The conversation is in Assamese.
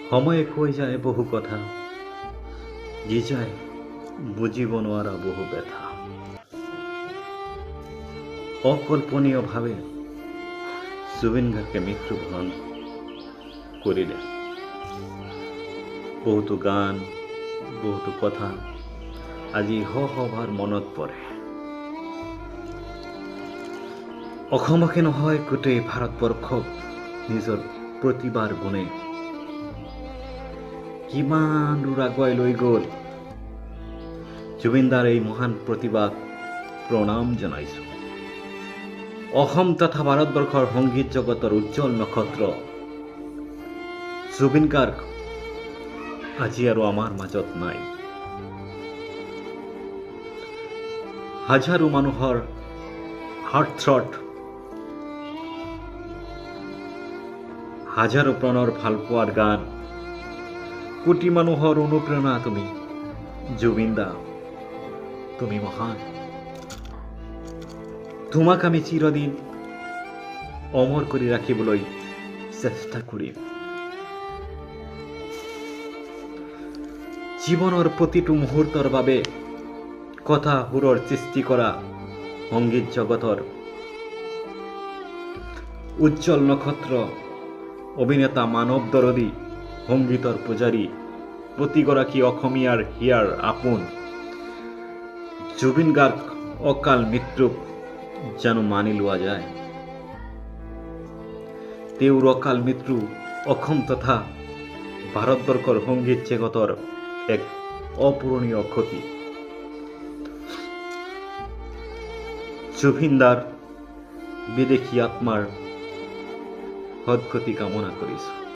সময়ে কৈ যায় বহু কথা, যি যায় বুজিব নোৱাৰা বহু ব্যথা। অকল্পনীয়ভাৱে জুবিন গাৰ্গে মৃত্যুবৰণ কৰিলে। বহুতো গান, বহুতো কথা আজি সবাৰ মনত পৰে। অসমকে নহয়, গোটেই ভাৰতবৰ্ষক নিজৰ প্ৰতিভাৰ গুণে কিমান দূৰ আগুৱাই লৈ গ'ল। জুবিনদাৰ এই মহান প্ৰতিভাক প্ৰণাম জনাইছো। অসম তথা ভাৰতবৰ্ষৰ সংগীত জগতৰ উজ্জ্বল নক্ষত্ৰ জুবিন গাৰ্গ আজি আৰু আমাৰ মাজত নাই। হাজাৰো মানুহৰ হাৰ্টথ্ৰট, হাজাৰো প্ৰাণৰ ভালপোৱাৰ গান, কোটি মানুহৰ অনুপ্ৰেৰণা তুমি জুবিন দা, তুমি মহান। তোমাক আমি চিৰদিন অমৰ কৰি ৰাখিবলৈ চেষ্টা কৰিম। জীৱনৰ প্ৰতিটো মুহূৰ্তৰ বাবে কথা সুৰৰ সৃষ্টি কৰা সংগীত জগতৰ উজ্জ্বল নক্ষত্ৰ, অভিনেতা, মানৱ দৰদী, সংগীতৰ পূজাৰী, প্ৰতিগৰাকী অসমীয়াৰ হিয়াৰ আপোন জুবিন গাৰ্গ অকাল মৃত্যুক জানো মানি লোৱা যায়? তেওঁৰ অকাল মৃত্যু অসম তথা ভাৰতবৰ্ষৰ সংগীত জগতৰ এক অপূৰণীয় ক্ষতি। জুবিনদাৰ বিদেশী আত্মাৰ সদ্গতি কামনা কৰিছো।